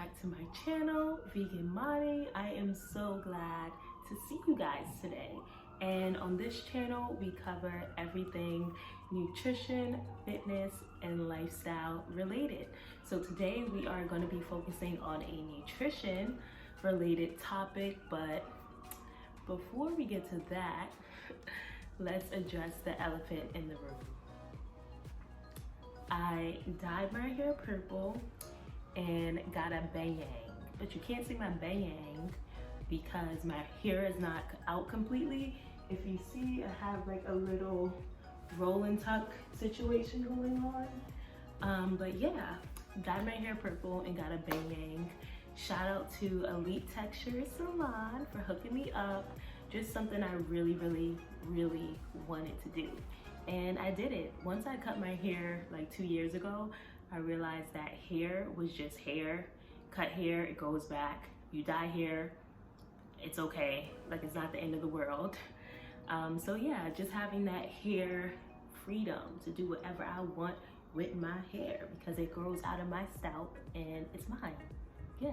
back to my channel, Vegan Mani. I am so glad to see you guys today. And on this channel, we cover everything nutrition, fitness, and lifestyle related. So today we are going to be focusing on a nutrition related topic, but before we get to that, let's address the elephant in the room. I dyed my hair purple and got a bang-yang, but you can't see my bang-yang because my hair is not out completely. If you see, I have like a little roll and tuck situation going on. But yeah, dyed my hair purple and got a bang-yang. Shout out to Elite Texture Salon for hooking me up. Just something I really wanted to do. And I did it. Once I cut my hair like 2 years ago, I realized that hair was just hair. Cut hair, it goes back. You dye hair, it's okay. Like, it's not the end of the world. So yeah, just having that hair freedom to do whatever I want with my hair because it grows out of my scalp and it's mine. Yeah.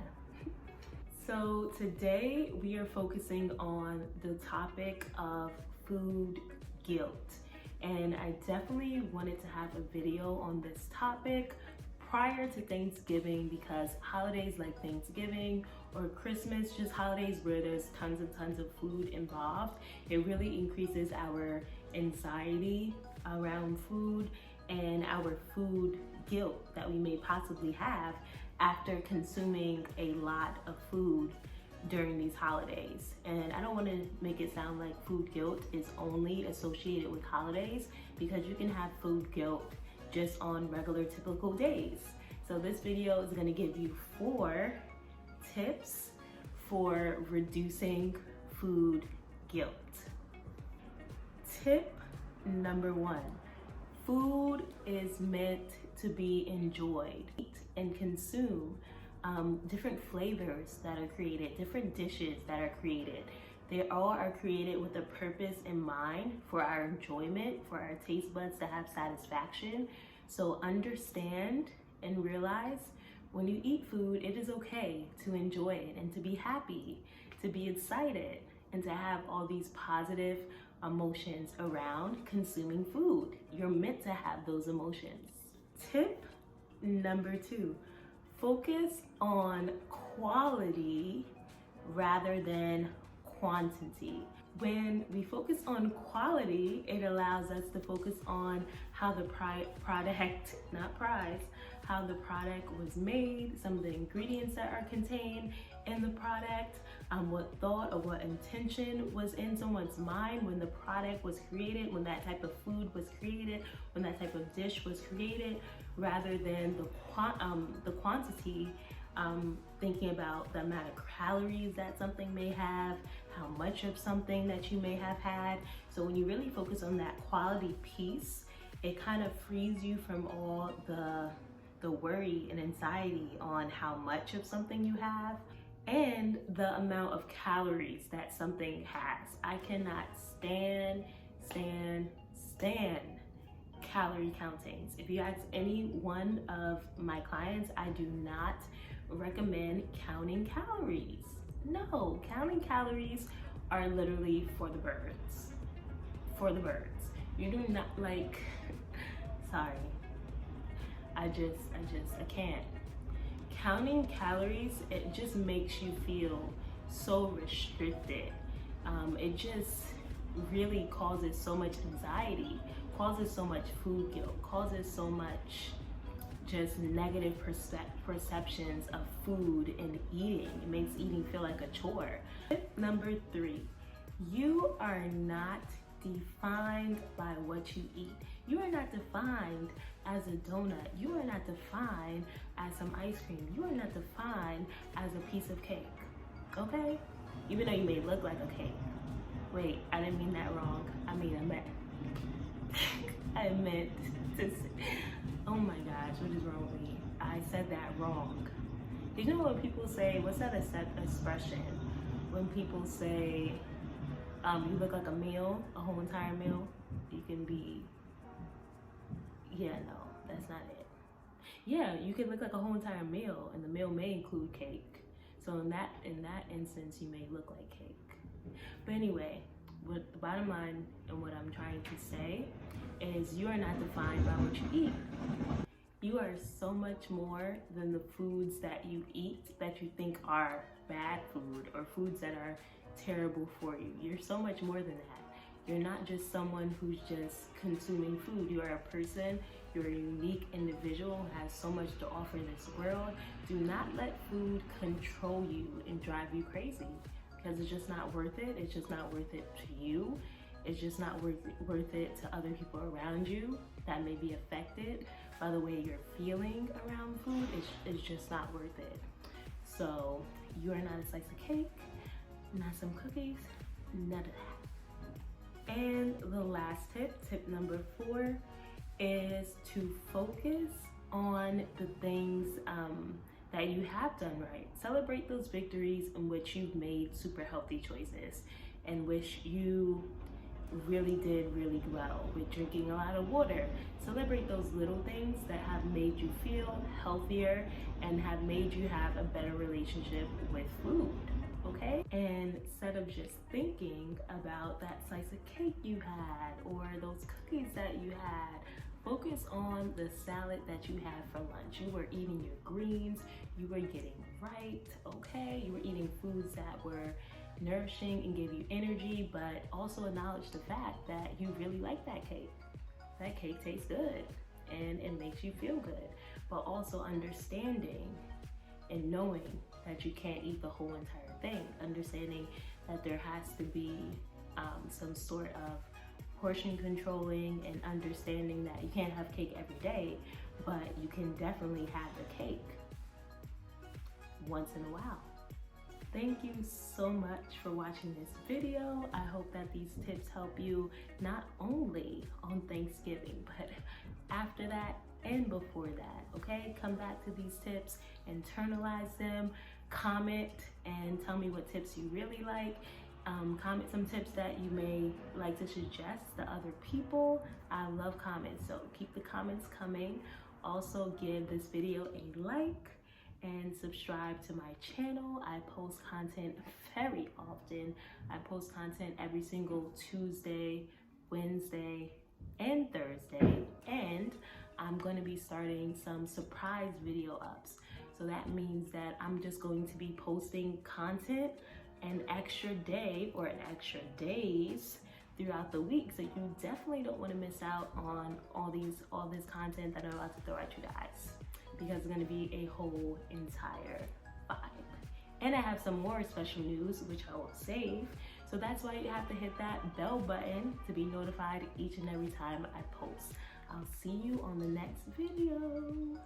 So today we are focusing on the topic of food guilt. And I definitely wanted to have a video on this topic prior to Thanksgiving because holidays like Thanksgiving or Christmas, just holidays where there's tons and tons of food involved, it really increases our anxiety around food and our food guilt that we may possibly have after consuming a lot of food during these holidays. And I don't want to make it sound like food guilt is only associated with holidays, because you can have food guilt just on regular typical days. So this video is going to give you 4 tips for reducing food guilt. Tip number 1, food is meant to be enjoyed. Eat and consume different flavors that are created, different dishes that are created. They all are created with a purpose in mind for our enjoyment, for our taste buds to have satisfaction. So understand and realize when you eat food, it is okay to enjoy it and to be happy, to be excited, and to have all these positive emotions around consuming food. You're meant to have those emotions. Tip number 2, focus on quality rather than quantity. When we focus on quality, it allows us to focus on how the product, not price, how the product was made, some of the ingredients that are contained in the product, what thought or what intention was in someone's mind when the product was created, when that type of food was created, when that type of dish was created, rather than the quantity, thinking about the amount of calories that something may have, how much of something that you may have had. So when you really focus on that quality piece, it kind of frees you from all the worry and anxiety on how much of something you have and the amount of calories that something has. I cannot stand calorie countings. If you ask any one of my clients, I do not recommend counting calories. No, counting calories are literally for the birds. For the birds. You do not, like, sorry. I can't. Counting calories, it just makes you feel so restricted. It just really causes so much anxiety, causes so much food guilt, causes so much just negative perceptions of food and eating. It makes eating feel like a chore. Tip number 3, you are not defined by what you eat. You are not defined as a donut. You are not defined as some ice cream. You are not defined as a piece of cake, okay? Even though you may look like a cake. Wait, I didn't mean that wrong. I meant to say, oh my gosh, what is wrong with me? I said that wrong. Did you know what people say, what's that expression? When people say, you look like a meal, a whole entire meal, you can be, yeah, no, that's not it. Yeah, you can look like a whole entire meal, and the meal may include cake. So in that instance, you may look like cake. But anyway, what the bottom line and what I'm trying to say is you are not defined by what you eat. You are so much more than the foods that you eat that you think are bad food or foods that are terrible for you. You're so much more than that. You're not just someone who's just consuming food. You are a person, you're a unique individual who has so much to offer this world. Do not let food control you and drive you crazy, because it's just not worth it. It's just not worth it to you. It's just not worth it to other people around you that may be affected by the way you're feeling around food. It's just not worth it. So you are not a slice of cake, not some cookies, none of that. And the last tip number 4, is to focus on the things that you have done right. Celebrate those victories in which you've made super healthy choices, and which you really did really well with drinking a lot of water. Celebrate those little things that have made you feel healthier and have made you have a better relationship with food, okay? And instead of just thinking about that slice of cake you had or those cookies that you had, focus on the salad that you had for lunch. You were eating your greens, you were getting right, okay? You were eating foods that were nourishing and gave you energy, but also acknowledge the fact that you really like that cake. That cake tastes good and it makes you feel good, but also understanding and knowing that you can't eat the whole entire thing. Understanding that there has to be some sort of portion controlling, and understanding that you can't have cake every day, but you can definitely have the cake once in a while. Thank you so much for watching this video. I hope that these tips help you not only on Thanksgiving, but after that and before that, okay? Come back to these tips, internalize them, comment, and tell me what tips you really like. Comment some tips that you may like to suggest to other people. I love comments, so keep the comments coming. Also, give this video a like and subscribe to my channel. I post content very often. I post content every single Tuesday, Wednesday, and Thursday, and I'm going to be starting some surprise video ups. So that means that I'm just going to be posting content an extra day or an extra days throughout the week. So you definitely don't want to miss out on all this content that I'm about to throw at you guys, because it's going to be a whole entire vibe. And I have some more special news which I will save. So that's why you have to hit that bell button to be notified each and every time I post. I'll see you on the next video.